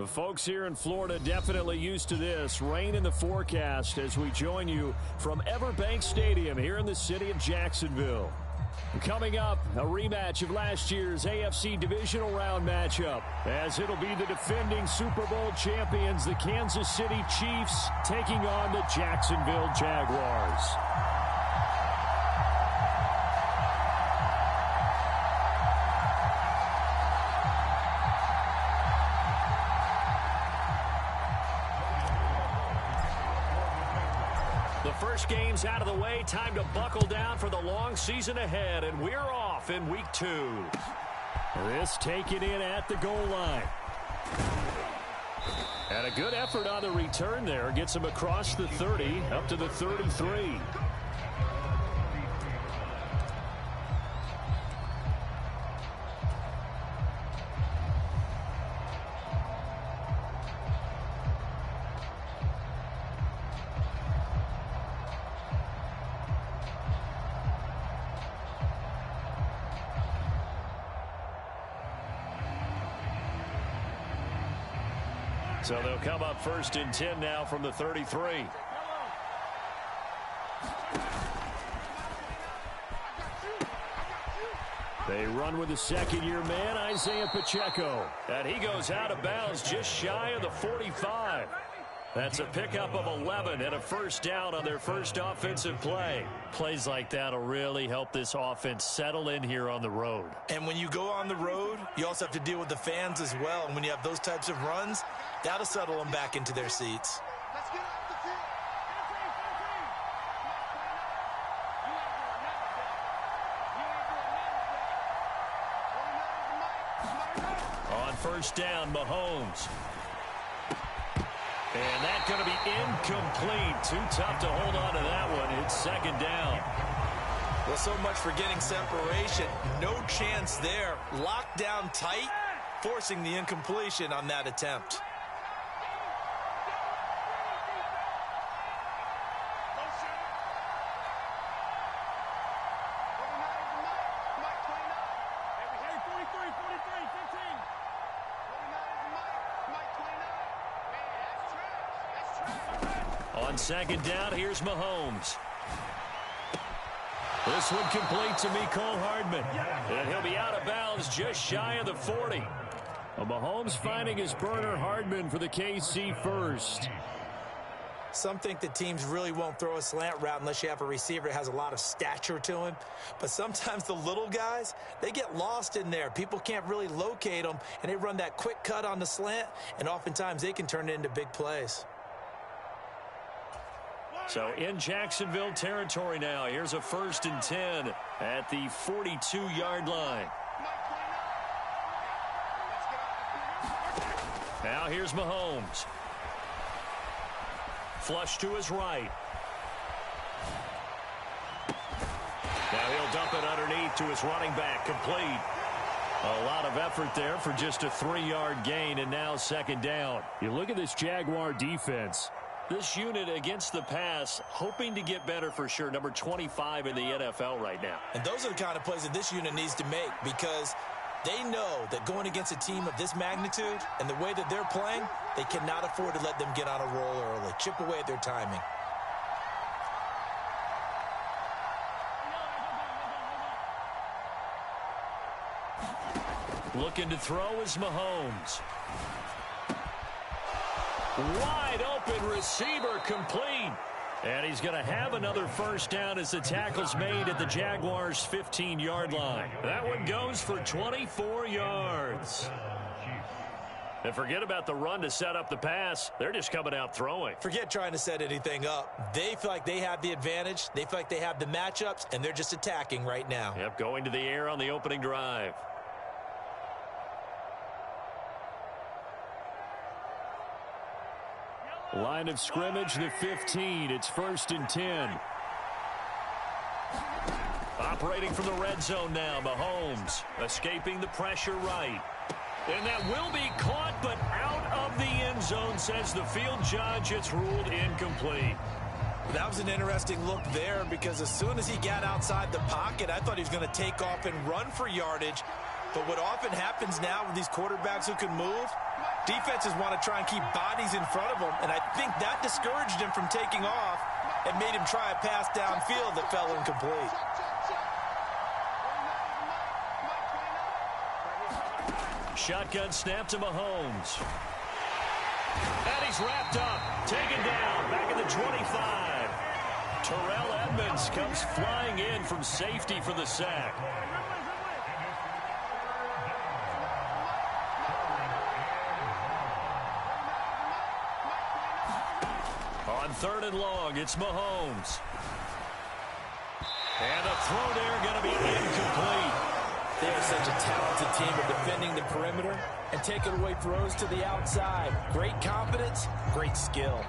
The folks here in Florida definitely used to this. Rain in the forecast as we join you from Everbank Stadium here in the city of Jacksonville. Coming up, a rematch of last year's AFC Divisional Round matchup, as it'll be the defending Super Bowl champions, the Kansas City Chiefs, taking on the Jacksonville Jaguars. The first game's out of the way. Time to buckle down for the long season ahead, and we're off in week 2. This taken in at the goal line. And a good effort on the return there. Gets him across the 30, up to the 33. So they'll come up 1st and 10 now from the 33. They run with the second-year man, Isaiah Pacheco. And he goes out of bounds just shy of the 45. That's a pickup of 11 and a first down on their first offensive play. Plays like that will really help this offense settle in here on the road. And when you go on the road, you also have to deal with the fans as well. And when you have those types of runs, that'll settle them back into their seats. On first down, Mahomes. And that's going to be incomplete. Too tough to hold on to that one. It's second down. Well, so much for getting separation. No chance there. Locked down tight, forcing the incompletion on that attempt. On second down, here's Mahomes. This one complete to Mecole Hardman. And he'll be out of bounds just shy of the 40. Well, Mahomes finding his burner, Hardman, for the KC first. Some think that teams really won't throw a slant route unless you have a receiver that has a lot of stature to him. But sometimes the little guys, they get lost in there. People can't really locate them, and they run that quick cut on the slant, and oftentimes they can turn it into big plays. So in Jacksonville territory now. Here's a 1st and 10 at the 42-yard line. Now here's Mahomes. Flush to his right. Now he'll dump it underneath to his running back. Complete. A lot of effort there for just a 3-yard gain, and now second down. You look at this Jaguar defense. This unit against the pass, hoping to get better for sure. Number 25 in the NFL right now. And those are the kind of plays that this unit needs to make, because they know that going against a team of this magnitude and the way that they're playing, they cannot afford to let them get on a roll early. Chip away at their timing. Looking to throw is Mahomes. Wide open receiver, complete. And he's going to have another first down as the tackle's made at the Jaguars' 15-yard line. That one goes for 24 yards. And forget about the run to set up the pass. They're just coming out throwing. Forget trying to set anything up. They feel like they have the advantage. They feel like they have the matchups, and they're just attacking right now. Yep, going to the air on the opening drive. Line of scrimmage, the 15. It's 1st and 10. Operating from the red zone now, Mahomes escaping the pressure right. And that will be caught, but out of the end zone, says the field judge. It's ruled incomplete. That was an interesting look there, because as soon as he got outside the pocket, I thought he was going to take off and run for yardage. But what often happens now with these quarterbacks who can move, defenses want to try and keep bodies in front of them, and I think that discouraged him from taking off and made him try a pass downfield that fell incomplete. Shotgun snap to Mahomes. And he's wrapped up, taken down, back at the 25. Terrell Edmunds comes flying in from safety for the sack. On 3rd and long, it's Mahomes. And the throw there going to be incomplete. They are such a talented team at defending the perimeter and taking away throws to the outside. Great confidence, great skill.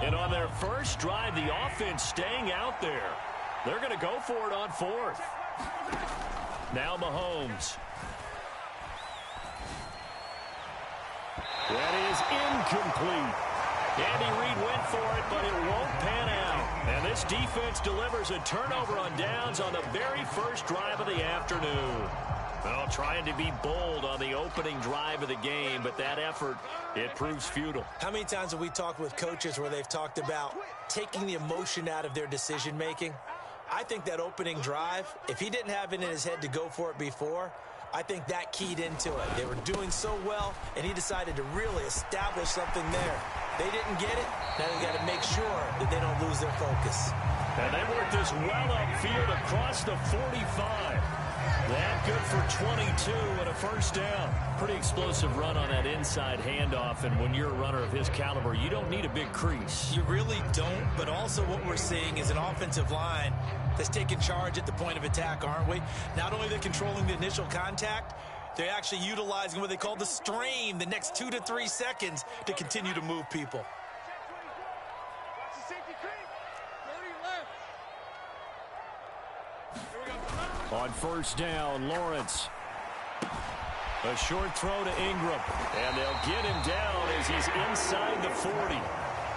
And on their first drive, the offense staying out there. They're going to go for it on 4th. Now Mahomes. That is incomplete. Andy Reid went for it, but it won't pan out. And this defense delivers a turnover on downs on the very first drive of the afternoon. Well, trying to be bold on the opening drive of the game, but that effort, it proves futile. How many times have we talked with coaches where they've talked about taking the emotion out of their decision-making? I think that opening drive, if he didn't have it in his head to go for it before, I think that keyed into it. They were doing so well, and he decided to really establish something there. They didn't get it. Now they got to make sure that they don't lose their focus. And they worked this well upfield across the 45. That good for 22 and a first down. Pretty explosive run on that inside handoff, and when you're a runner of his caliber, you don't need a big crease. You really don't, but also what we're seeing is an offensive line that's taking charge at the point of attack, aren't we? Not only are they controlling the initial contact, they're actually utilizing what they call the strain, the next 2 to 3 seconds, to continue to move people. On first down, Lawrence. A short throw to Ingram. And they'll get him down as he's inside the 40.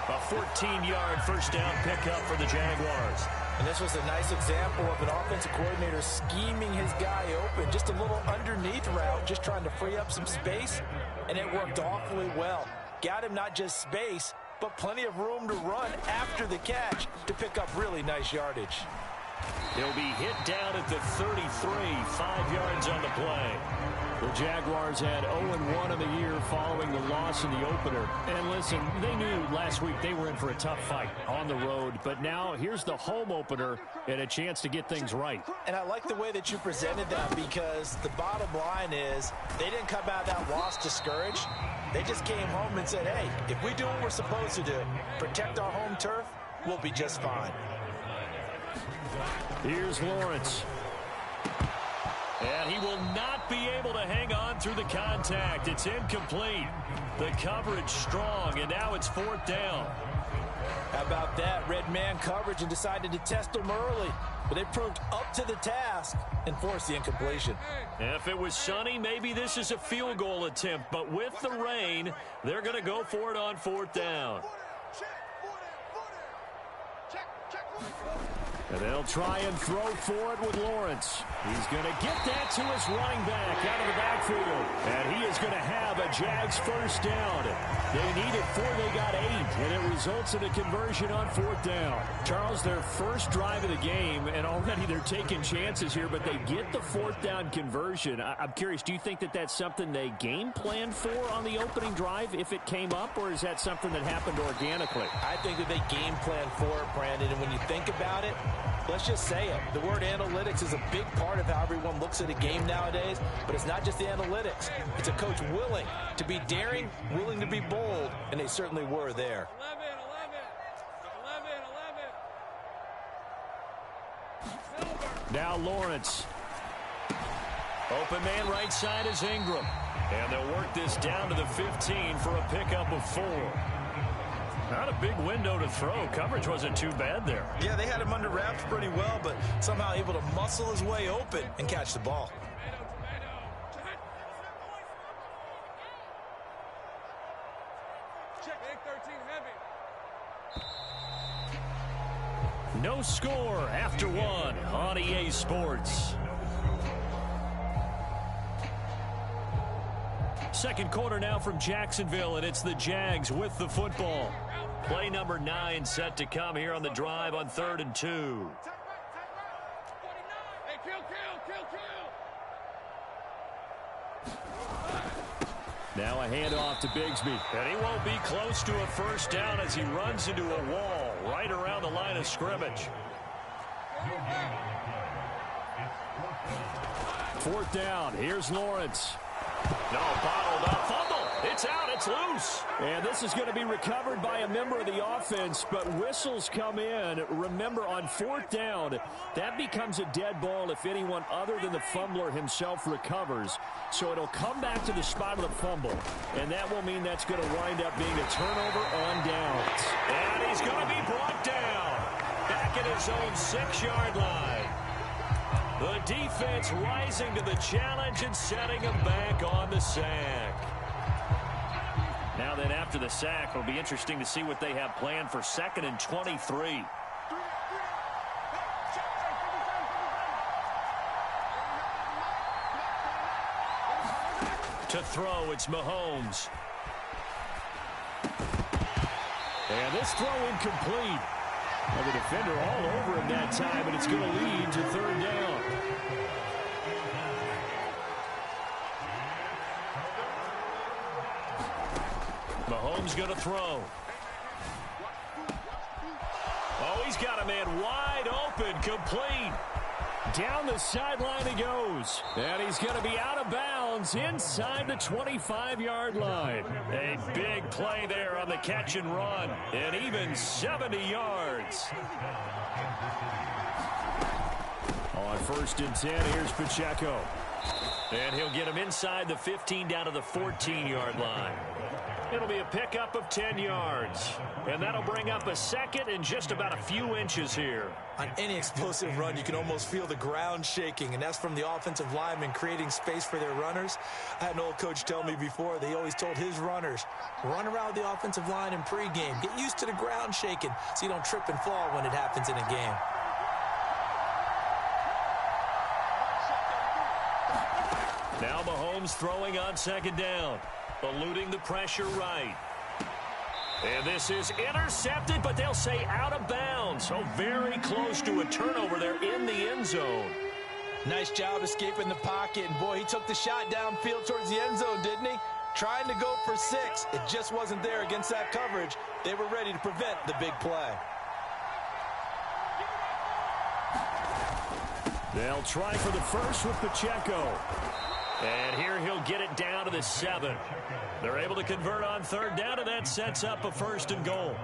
A 14-yard first down pickup for the Jaguars. And this was a nice example of an offensive coordinator scheming his guy open. Just a little underneath route, just trying to free up some space. And it worked awfully well. Got him not just space, but plenty of room to run after the catch to pick up really nice yardage. He'll be hit down at the 33, 5 yards on the play. The Jaguars had 0-1 in the year following the loss in the opener. And listen, they knew last week they were in for a tough fight on the road. But now here's the home opener and a chance to get things right. And I like the way that you presented that, because the bottom line is they didn't come out of that loss discouraged. They just came home and said, hey, if we do what we're supposed to do, protect our home turf, we'll be just fine. Here's Lawrence. And he will not be able to hang on through the contact. It's incomplete. The coverage strong, and now it's 4th down. How about that? Red man coverage and decided to test them early. But they proved up to the task and forced the incompletion. If it was sunny, maybe this is a field goal attempt. But with the rain, they're going to go for it on 4th down. And they'll try and throw for it with Lawrence. He's going to get that to his running back out of the backfield. And he is going to have a Jags first down. They needed 4, they got 8. And it results in a conversion on 4th down. Charles, their first drive of the game, and already they're taking chances here, but they get the 4th down conversion. I'm curious, do you think that that's something they game planned for on the opening drive if it came up, or is that something that happened organically? I think that they game planned for it, Brandon, and when you think about it, let's just say it. The word analytics is a big part of how everyone looks at a game nowadays, but it's not just the analytics. It's a coach willing to be daring, willing to be bold, and they certainly were there. 11. Now Lawrence. Open man right side is Ingram. And they'll work this down to the 15 for a pickup of 4. Not a big window to throw. Coverage wasn't too bad there. Yeah, they had him under wraps pretty well, but somehow able to muscle his way open and catch the ball. Check 13. No score after one on EA Sports. Second quarter now from Jacksonville, and it's the Jags with the football. Play number 9 set to come here on the drive on 3rd and 2. Now a handoff to Bigsby. And he won't be close to a first down as he runs into a wall right around the line of scrimmage. 4th down. Here's Lawrence. No, bottled up. Fumble. It's out. It's loose. And this is going to be recovered by a member of the offense, but whistles come in. Remember, on 4th down, that becomes a dead ball if anyone other than the fumbler himself recovers. So it'll come back to the spot of the fumble, and that will mean that's going to wind up being a turnover on downs. And he's going to be brought down back at his own 6-yard line. The defense rising to the challenge and setting him back on the sack. Now then, after the sack, it'll be interesting to see what they have planned for 2nd and 23. To throw, it's Mahomes. And this throw incomplete. And the defender all over him that time, and it's going to lead to 3rd down. Mahomes going to throw. Oh, he's got a man wide open, complete. Down the sideline he goes. And he's going to be out of bounds inside the 25-yard line. A big play there on the catch and run. And even 70 yards. On 1st and 10, here's Pacheco. And he'll get him inside the 15 down to the 14-yard line. It'll be a pickup of 10 yards. And that'll bring up a 2nd and just about a few inches here. On any explosive run, you can almost feel the ground shaking, and that's from the offensive linemen creating space for their runners. I had an old coach tell me before, they always told his runners, run around the offensive line in pregame. Get used to the ground shaking so you don't trip and fall when it happens in a game. Now Mahomes throwing on 2nd down. Eluding the pressure right. And this is intercepted, but they'll say out of bounds. So very close to a turnover there in the end zone. Nice job escaping the pocket. And, boy, he took the shot downfield towards the end zone, didn't he? Trying to go for 6. It just wasn't there against that coverage. They were ready to prevent the big play. They'll try for the first with Pacheco. And here he'll get it down to the 7. They're able to convert on 3rd down, and that sets up a 1st and goal.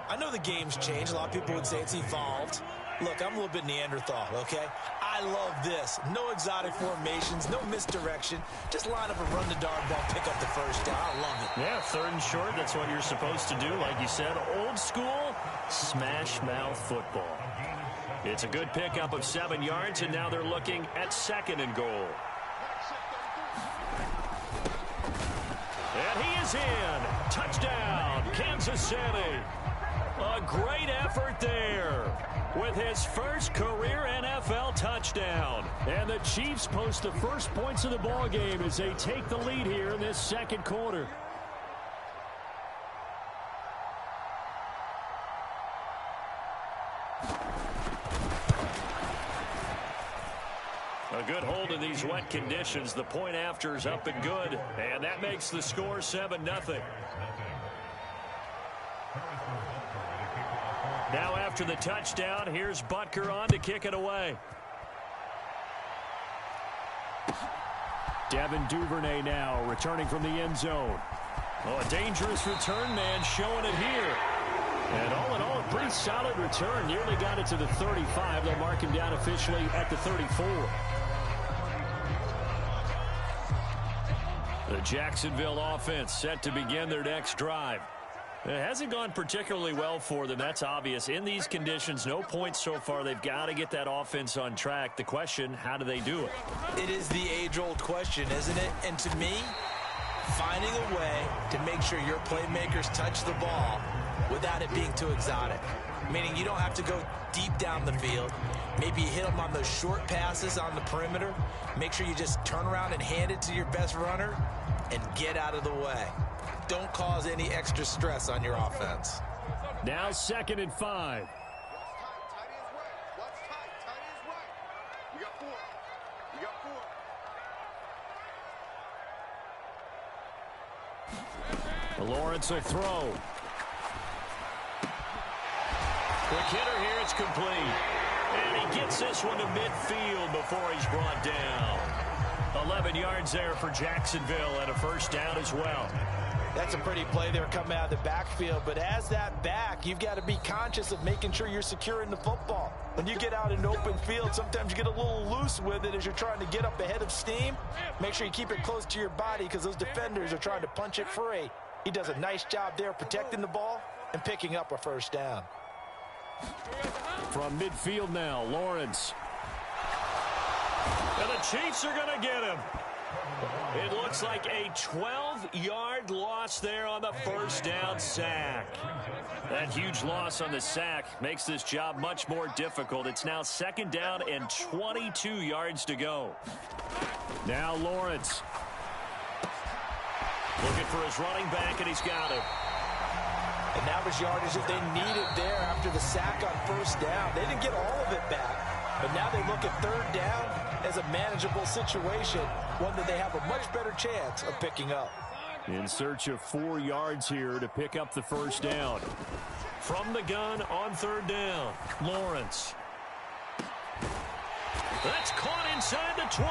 I know the game's changed. A lot of people would say it's evolved. Look, I'm a little bit Neanderthal, okay? I love this. No exotic formations, no misdirection. Just line up a run-the-darn ball, pick up the 1st down. I love it. Yeah, 3rd and short, that's what you're supposed to do. Like you said, old school, smash-mouth football. It's a good pickup of 7 yards, and now they're looking at 2nd and goal. And he is in. Touchdown, Kansas City. A great effort there with his first career NFL touchdown. And the Chiefs post the first points of the ball game as they take the lead here in this 2nd quarter. A good hold in these wet conditions. The point after is up and good, and that makes the score 7-0. Now after the touchdown, here's Butker on to kick it away. Devin Duvernay now returning from the end zone. Oh, a dangerous return man showing it here. And all in all, a pretty solid return. Nearly got it to the 35. They'll mark him down officially at the 34. The Jacksonville offense set to begin their next drive. It hasn't gone particularly well for them. That's obvious. In these conditions, no points so far. They've got to get that offense on track. The question, how do they do it? It is the age-old question, isn't it? And to me, finding a way to make sure your playmakers touch the ball without it being too exotic. meaning you don't have to go deep down the field. Maybe you hit them on those short passes on the perimeter. Make sure you just turn around and hand it to your best runner and get out of the way. Don't cause any extra stress on your offense. Now 2nd and 5. Lawrence will throw. Quick hitter here, it's complete. And he gets this one to midfield before he's brought down. 11 yards there for Jacksonville and a first down as well. That's a pretty play there coming out of the backfield, but as that back, you've got to be conscious of making sure you're securing the football. When you get out in open field, sometimes you get a little loose with it as you're trying to get up ahead of steam. Make sure you keep it close to your body because those defenders are trying to punch it free. He does a nice job there protecting the ball and picking up a first down. From midfield now, Lawrence. And the Chiefs are going to get him. It looks like a 12-yard loss there on the first down sack. That huge loss on the sack makes this job much more difficult. It's now 2nd down and 22 yards to go. Now Lawrence. Looking for his running back, and he's got it. And that was yardage that they needed there after the sack on first down. They didn't get all of it back, but now they look at 3rd down as a manageable situation, one that they have a much better chance of picking up. In search of 4 yards here to pick up the first down. From the gun on 3rd down, Lawrence. That's caught inside the 20.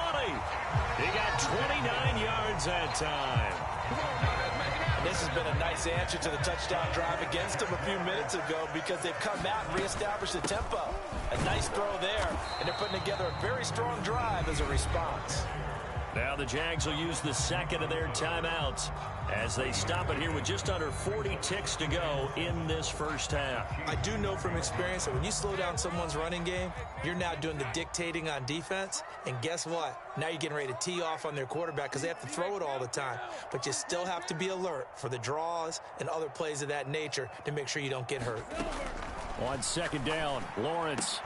He got 29 yards that time. This has been a nice answer to the touchdown drive against them a few minutes ago because they've come out and reestablished the tempo. A nice throw there, and they're putting together a very strong drive as a response. Now the Jags will use the 2nd of their timeouts as they stop it here with just under 40 ticks to go in this first half. I do know from experience that when you slow down someone's running game, you're now doing the dictating on defense. And guess what? Now you're getting ready to tee off on their quarterback because they have to throw it all the time. But you still have to be alert for the draws and other plays of that nature to make sure you don't get hurt. On 2nd down, Lawrence.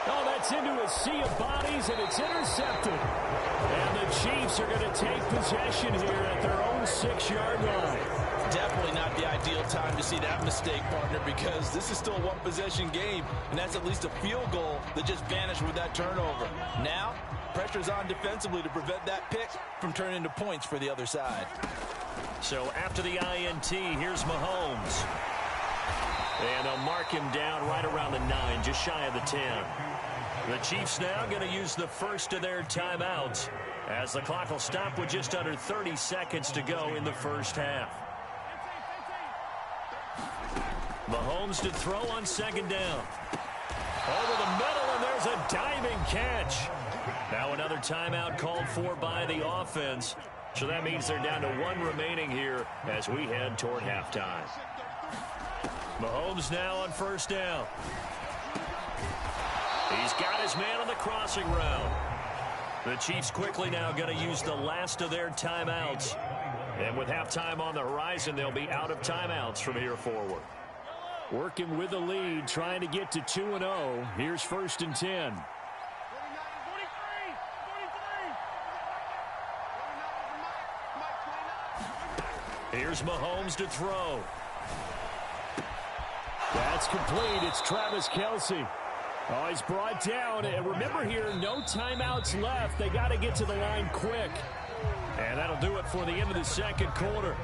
Oh, that's into a sea of bodies, and it's intercepted. And the Chiefs are going to take possession here at their own 6-yard line. Definitely not the ideal time to see that mistake, partner, because this is still a one-possession game, and that's at least a field goal that just vanished with that turnover. Now, pressure's on defensively to prevent that pick from turning into points for the other side. So after the INT, here's Mahomes. And they'll mark him down right around the 9, just shy of the 10. The Chiefs now going to use the first of their timeouts as the clock will stop with just under 30 seconds to go in the first half. Mahomes to throw on 2nd down. Over the middle, and there's a diving catch. Now another timeout called for by the offense. So that means they're down to 1 remaining here as we head toward halftime. Mahomes now on 1st down. He's got his man on the crossing route. The Chiefs quickly now going to use the last of their timeouts. And with halftime on the horizon, they'll be out of timeouts from here forward. Working with the lead, trying to get to 2-0. Here's 1st and 10. Here's Mahomes to throw. That's complete. It's Travis Kelce. Oh, he's brought down. And remember here, no timeouts left. They got to get to the line quick. And that'll do it for the end of the 2nd quarter.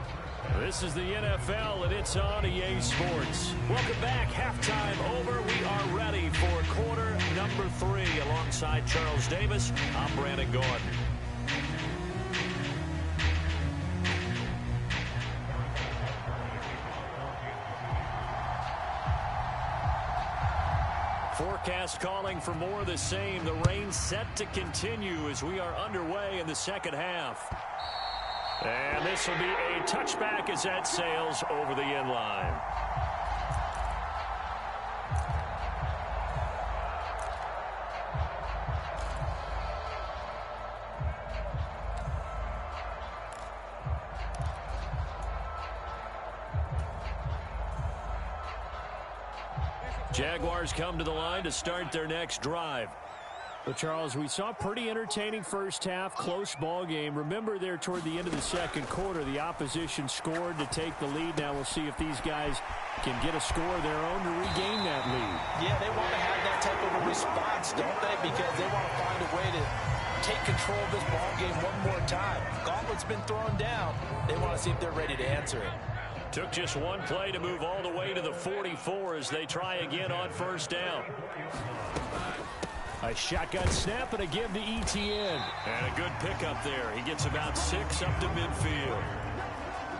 This is the NFL, and it's on EA Sports. Welcome back. Halftime over. We are ready for quarter number 3. Alongside Charles Davis, I'm Brandon Gordon. Forecast calling for more of the same. The rain set to continue as we are underway in the 2nd half. And this will be a touchback as that sails over the end line. Jaguars come to the line to start their next drive. Well, Charles, we saw a pretty entertaining first half, close ball game. Remember there toward the end of the second quarter, the opposition scored to take the lead. Now we'll see if these guys can get a score of their own to regain that lead. Yeah, they want to have that type of a response, don't they? Because they want to find a way to take control of this ball game one more time. Gauntlet's been thrown down. They want to see if they're ready to answer it. Took just one play to move all the way to the 44 as they try again on first down. A shotgun snap and a give to Etienne. And a good pickup there. He gets about 6 up to midfield.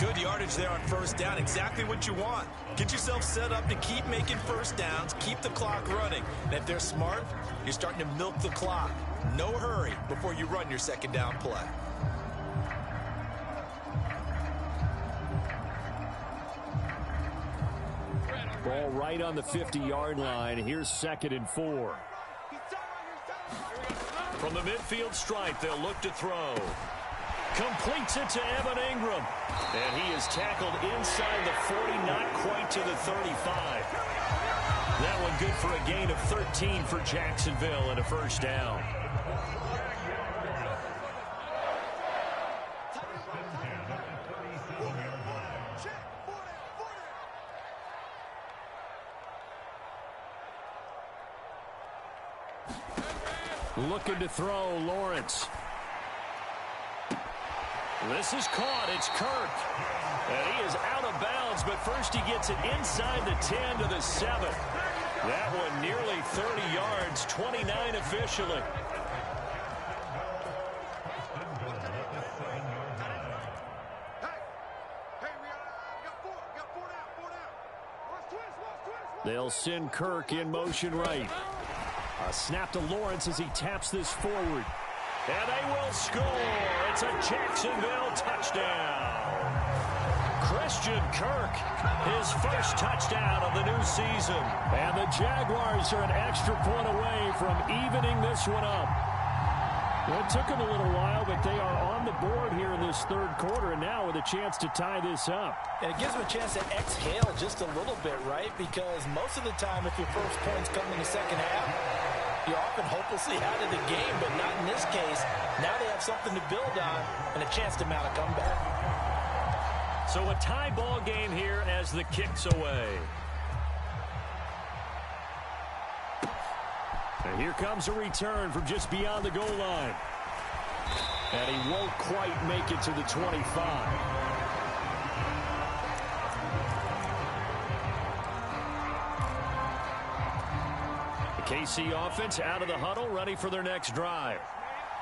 Good yardage there on first down. Exactly what you want. Get yourself set up to keep making first downs, keep the clock running. And if they're smart, you're starting to milk the clock. No hurry before you run your second down play. Ball right on the 50-yard line. Here's 2nd and 4. From the midfield stripe, they'll look to throw. Completes it to Evan Ingram. And he is tackled inside the 40, not quite to the 35. That one good for a gain of 13 for Jacksonville and a first down. Looking to throw, Lawrence. This is caught. It's Kirk. And he is out of bounds, but first he gets it inside the 10 to the 7. That one nearly 30 yards, 29 officially. They'll send Kirk in motion right. A snap to Lawrence as he taps this forward. And they will score. It's a Jacksonville touchdown. Christian Kirk, his first touchdown of the new season. And the Jaguars are an extra point away from evening this one up. Well, it took them a little while, but they are on the board here in this third quarter, and now with a chance to tie this up. And it gives them a chance to exhale just a little bit, right? Because most of the time, if your first points come in the second half, you're often hopelessly out of the game, but not in this case. Now they have something to build on and a chance to mount a comeback. So a tie ball game here as the kick's away. And here comes a return from just beyond the goal line. And he won't quite make it to the 25. KC offense out of the huddle, ready for their next drive.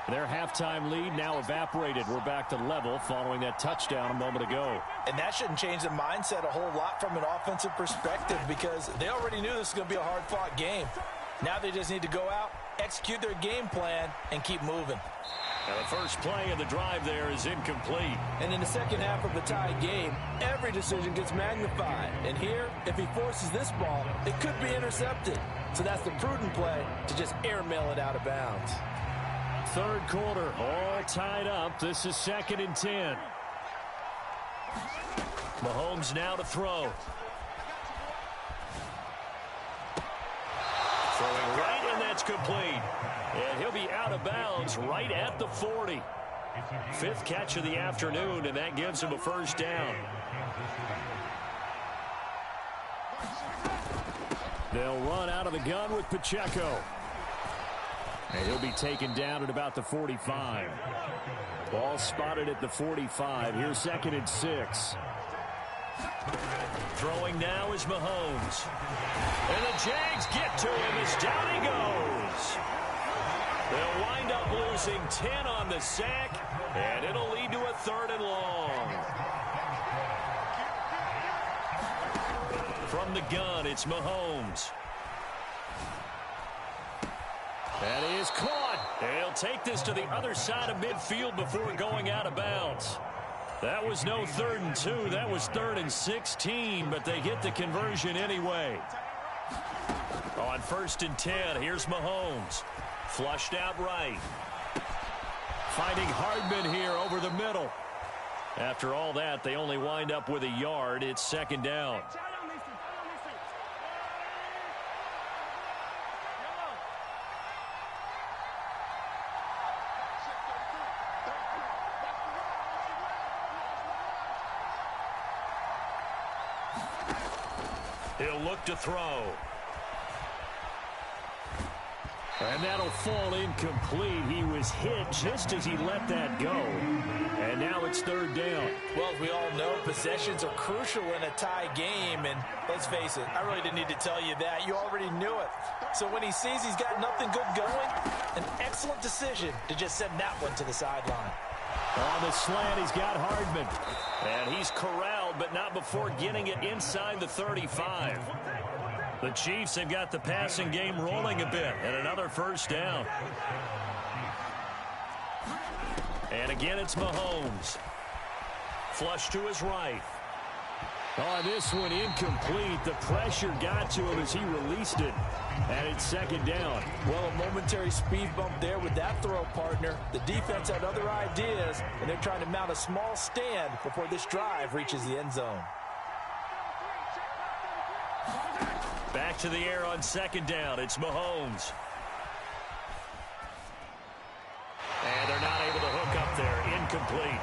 Their halftime lead now evaporated. We're back to level following that touchdown a moment ago. And that shouldn't change the mindset a whole lot from an offensive perspective because they already knew this was going to be a hard-fought game. Now they just need to go out, execute their game plan, and keep moving. Now the first play of the drive there is incomplete. And in the second half of a tie game, every decision gets magnified. And here, if he forces this ball, it could be intercepted. So that's the prudent play to just airmail it out of bounds. Third quarter, all tied up. This is 2nd and 10. Mahomes now to throw. Throwing right, and that's complete. And he'll be out of bounds right at the 40. 5th catch of the afternoon, and that gives him a first down. They'll run out of the gun with Pacheco. And he'll be taken down at about the 45. Ball spotted at the 45. Here's 2nd and 6. Throwing now is Mahomes. And the Jags get to him as down he goes. They'll wind up losing 10 on the sack, and it'll lead to a 3rd and long. From the gun, it's Mahomes. That is caught. They'll take this to the other side of midfield before going out of bounds. That was no 3rd and 2. That was 3rd and 16, but they get the conversion anyway. On 1st and 10, here's Mahomes. Flushed out right. Finding Hardman here over the middle. After all that, they only wind up with a yard. It's 2nd down. He'll look to throw. And that'll fall incomplete. He was hit just as he let that go. And now it's third down. Well, as we all know, possessions are crucial in a tie game. And let's face it, I really didn't need to tell you that. You already knew it. So when he sees he's got nothing good going, an excellent decision to just send that one to the sideline. On the slant, he's got Hardman. And he's corralled, but not before getting it inside the 35. The Chiefs have got the passing game rolling a bit, and another first down. And again, it's Mahomes. Flush to his right. On this one, incomplete. The pressure got to him as he released it. And it's second down. Well, a momentary speed bump there with that throw, partner. The defense had other ideas, and they're trying to mount a small stand before this drive reaches the end zone. Back to the air on second down. It's Mahomes. And they're not able to hook up there. Incomplete.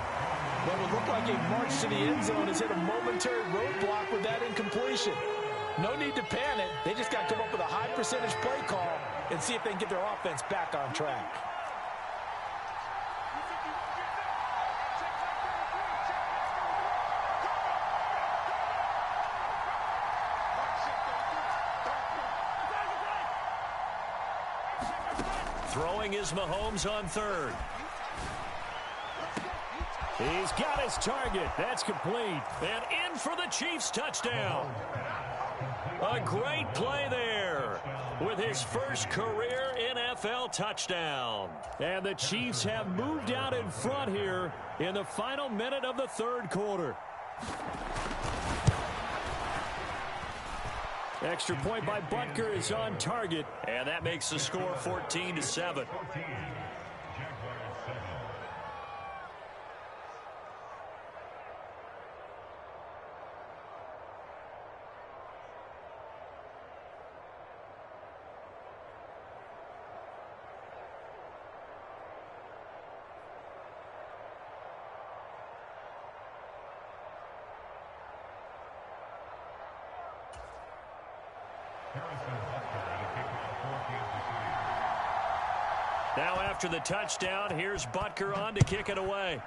What would look like a march to the end zone has hit a momentary roadblock with that incompletion. No need to panic. They just got to come up with a high percentage play call and see if they can get their offense back on track. Throwing is Mahomes on third. He's got his target. That's complete. And in for the Chiefs touchdown. A great play there with his first career NFL touchdown. And the Chiefs have moved out in front here in the final minute of the third quarter. Extra point by Butker is on target, and that makes the score 14-7. Now after the touchdown, here's Butker on to kick it away.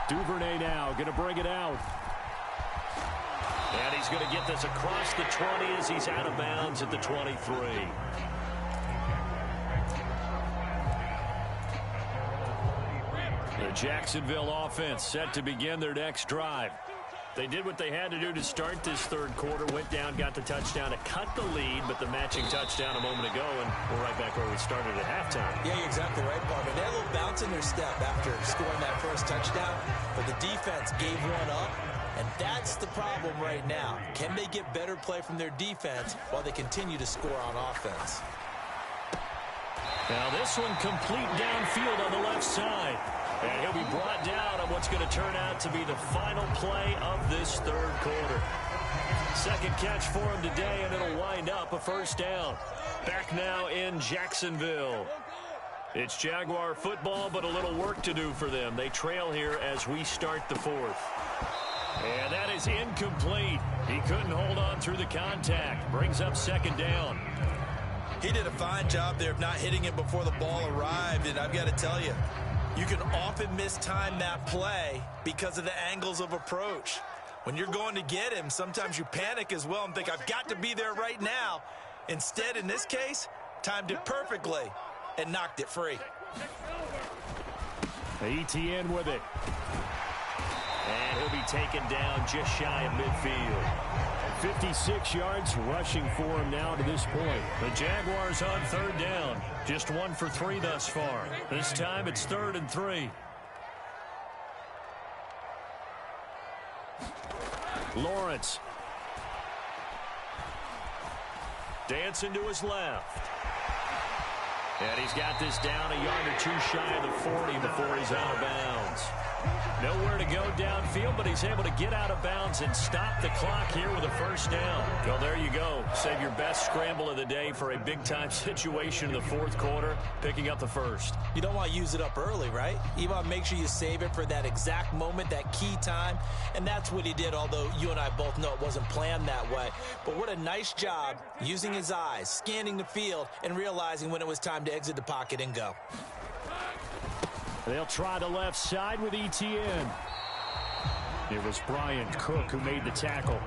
Duvernay now going to bring it out. And he's going to get this across the 20 as he's out of bounds at the 23. The Jacksonville offense set to begin their next drive. They did what they had to do to start this third quarter, went down, got the touchdown to cut the lead, but the matching touchdown a moment ago, and we're right back where we started at halftime. Yeah, you're exactly right, Parker. They had a little bounce in their step after scoring that first touchdown, but the defense gave one up, and that's the problem right now. Can they get better play from their defense while they continue to score on offense? Now this one complete downfield on the left side. And he'll be brought down on what's going to turn out to be the final play of this third quarter. Second catch for him today, and it'll wind up a first down. Back now in Jacksonville. It's Jaguar football, but a little work to do for them. They trail here as we start the fourth. And that is incomplete. He couldn't hold on through the contact. Brings up second down. He did a fine job there of not hitting him before the ball arrived, and I've got to tell you, you can often mistime that play because of the angles of approach. When you're going to get him, sometimes you panic as well and think, I've got to be there right now. Instead, in this case, timed it perfectly and knocked it free. ETN with it. And he'll be taken down just shy of midfield. 56 yards rushing for him now to this point. The Jaguars on third down. Just 1 for 3 thus far. This time it's 3rd and 3. Lawrence. Dancing to his left. And he's got this down a yard or two shy of the 40 before he's out of bounds. Nowhere to go downfield, but he's able to get out of bounds and stop the clock here with a first down. Well, there you go. Save your best scramble of the day for a big-time situation in the fourth quarter, picking up the first. You don't want to use it up early, right? You want to make sure you save it for that exact moment, that key time, and that's what he did, although you and I both know it wasn't planned that way. But what a nice job using his eyes, scanning the field, and realizing when it was time to exit the pocket and go. They'll try the left side with Etienne. It was Brian Cook who made the tackle.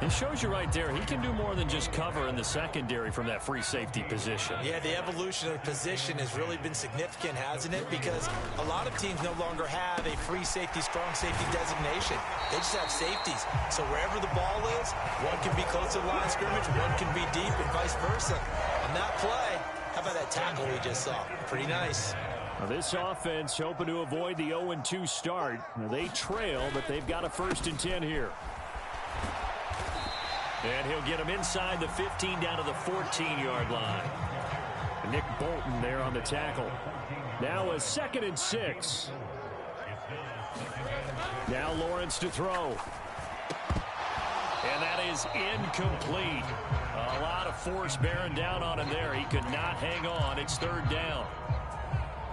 It shows you right there, he can do more than just cover in the secondary from that free safety position. Yeah, the evolution of the position has really been significant, hasn't it? Because a lot of teams no longer have a free safety, strong safety designation. They just have safeties. So wherever the ball is, one can be close to the line of scrimmage, one can be deep, and vice versa. On that play, how about that tackle we just saw? Pretty nice. Now this offense hoping to avoid the 0-2 start. Now they trail, but they've got a 1st and 10 here. And he'll get him inside the 15 down to the 14-yard line. Nick Bolton there on the tackle. Now a 2nd and 6. Now Lawrence to throw. And that is incomplete. A lot of force bearing down on him there. He could not hang on. It's 3rd down.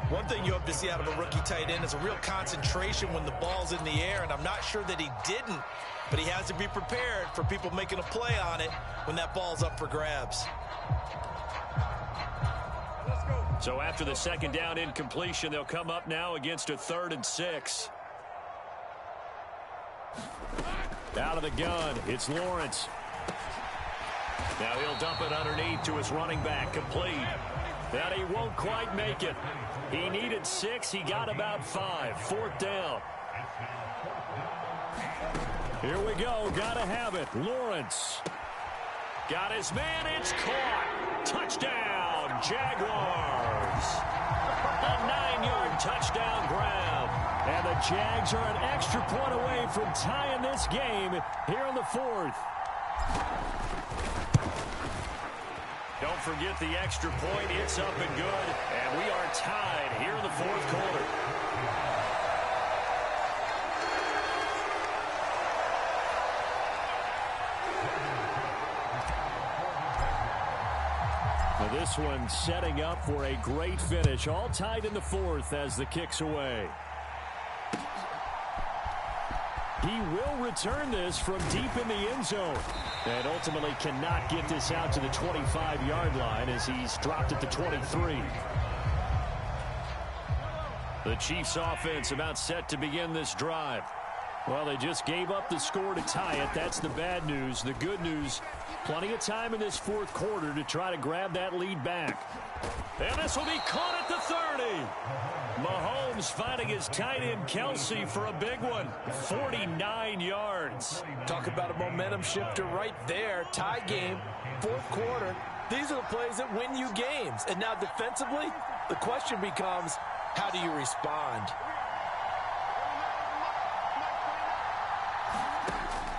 One thing you hope to see out of a rookie tight end is a real concentration when the ball's in the air, and I'm not sure that he didn't, but he has to be prepared for people making a play on it when that ball's up for grabs. So after the 2nd down incompletion, they'll come up now against a 3rd and 6. Out of the gun, it's Lawrence. Now he'll dump it underneath to his running back, complete. That he won't quite make it. He needed 6. He got about 5. 4th down. Here we go. Got to have it. Lawrence. Got his man. It's caught. Touchdown, Jaguars. A 9-yard touchdown grab. And the Jags are an extra point away from tying this game here in the 4th. Don't forget the extra point. It's up and good. And we are tied here in the 4th quarter. Now this one setting up for a great finish. All tied in the 4th as the kick's away. He will return this from deep in the end zone. And ultimately cannot get this out to the 25-yard line as he's dropped at the 23. The Chiefs offense about set to begin this drive. Well, they just gave up the score to tie it. That's the bad news. The good news, plenty of time in this 4th quarter to try to grab that lead back. And this will be caught at the 30. Mahomes finding his tight end Kelce for a big one. 49 yards. Talk about a momentum shifter right there. Tie game, 4th quarter. These are the plays that win you games. And now defensively, the question becomes, how do you respond?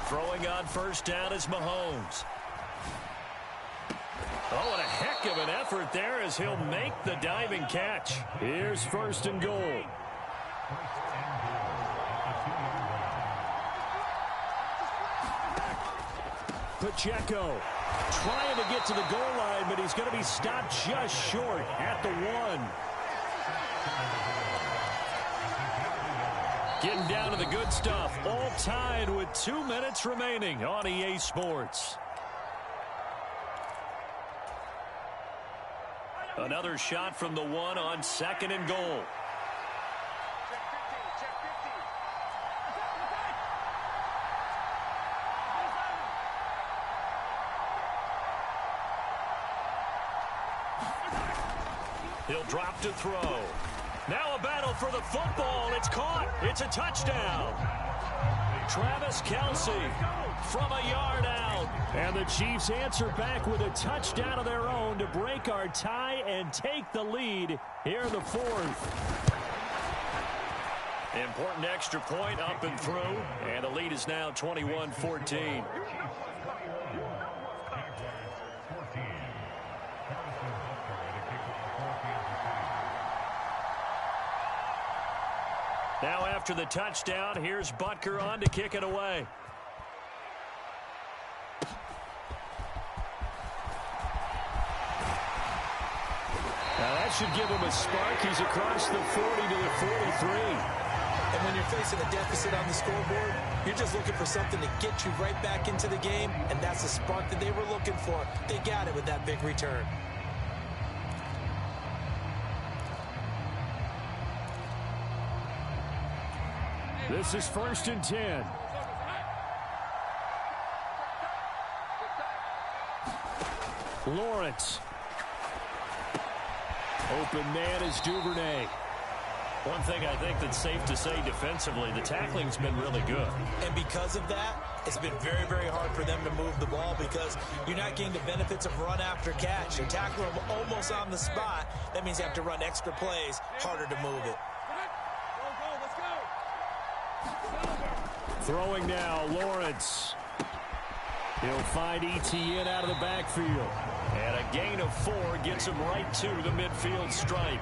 Throwing on 1st down is Mahomes. Oh, and a heck of an effort there as he'll make the diving catch. Here's 1st and goal. Pacheco trying to get to the goal line, but he's going to be stopped just short at the 1. Getting down to the good stuff. All tied with 2 minutes remaining on EA Sports. Another shot from the 1 on 2nd and goal. He'll drop to throw. Now a battle for the football. It's caught. It's a touchdown. Travis Kelce from a yard out. And the Chiefs answer back with a touchdown of their own to break our tie and take the lead here in the 4th. Important extra point up and through. And the lead is now 21-14. Now after the touchdown, here's Butker on to kick it away. Now that should give him a spark. He's across the 40 to the 43. And when you're facing a deficit on the scoreboard, you're just looking for something to get you right back into the game, and that's the spark that they were looking for. They got it with that big return. This is 1st and 10. Lawrence. Open man is Duvernay. One thing I think that's safe to say defensively, the tackling's been really good. And because of that, it's been very, very hard for them to move the ball because you're not getting the benefits of run after catch. You're tackling them almost on the spot. That means you have to run extra plays, harder to move it. Throwing now, Lawrence. He'll find Etienne out of the backfield. And a gain of 4 gets him right to the midfield stripe.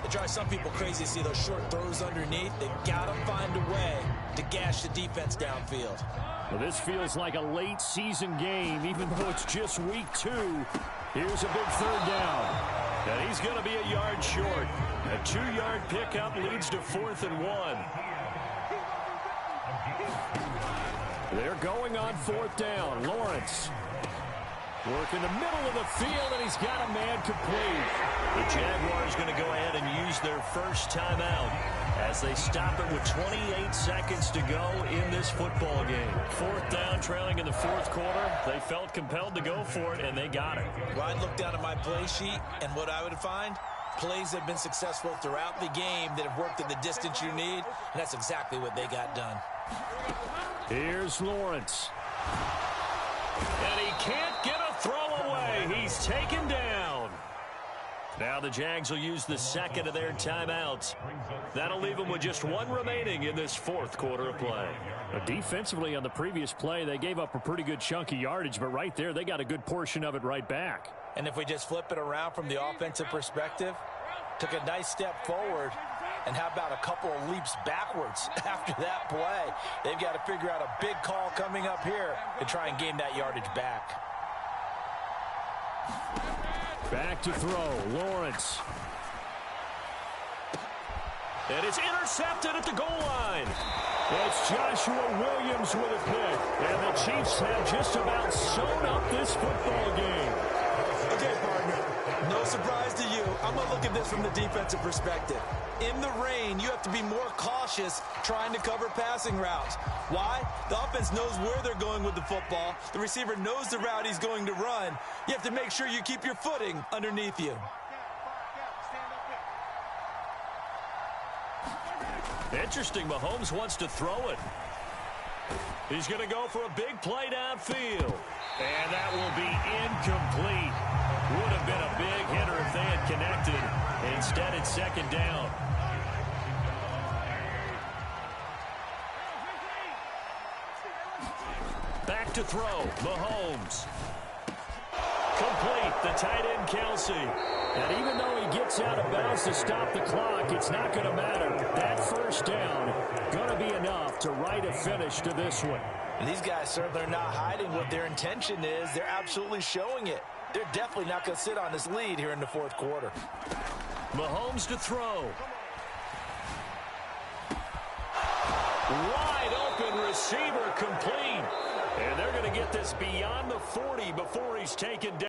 It drives some people crazy to see those short throws underneath. They got to find a way to gash the defense downfield. Well, this feels like a late season game, even though it's just week 2. Here's a big 3rd down. And he's going to be a yard short. A 2-yard pickup leads to 4th and 1. They're going on 4th down. Lawrence. Work in the middle of the field, and he's got a man complete. The Jaguars going to go ahead and use their first timeout as they stop it with 28 seconds to go in this football game. 4th down, trailing in the 4th quarter. They felt compelled to go for it, and they got it. Well, I'd look down at my play sheet, and what I would find, plays that have been successful throughout the game that have worked at the distance you need, and that's exactly what they got done. Here's Lawrence. And he can't get a throw away. He's taken down. Now the Jags will use the second of their timeouts. That'll leave them with just 1 remaining in this 4th quarter of play. Defensively on the previous play, they gave up a pretty good chunk of yardage, but right there, they got a good portion of it right back. And if we just flip it around from the offensive perspective, took a nice step forward, and how about a couple of leaps backwards after that play? They've got to figure out a big call coming up here to try and gain that yardage back. Back to throw, Lawrence. And it's intercepted at the goal line. It's Joshua Williams with a pick. And the Chiefs have just about sewn up this football game. Okay, partner, no surprise to you. I'm going to look at this from the defensive perspective. In the rain, you have to be more cautious trying to cover passing routes. Why? The offense knows where they're going with the football. The receiver knows the route he's going to run. You have to make sure you keep your footing underneath you. Interesting, Mahomes wants to throw it. He's going to go for a big play downfield. And that will be incomplete. Would have been a big hitter if they had connected. Instead, it's 2nd down. Back to throw, Mahomes. Complete, the tight end, Kelsey. And even though he gets out of bounds to stop the clock, it's not going to matter. That 1st down going to be enough to write a finish to this one. And these guys certainly are not hiding what their intention is. They're absolutely showing it. They're definitely not going to sit on this lead here in the 4th quarter. Mahomes to throw. Wide open receiver complete. And they're going to get this beyond the 40 before he's taken down.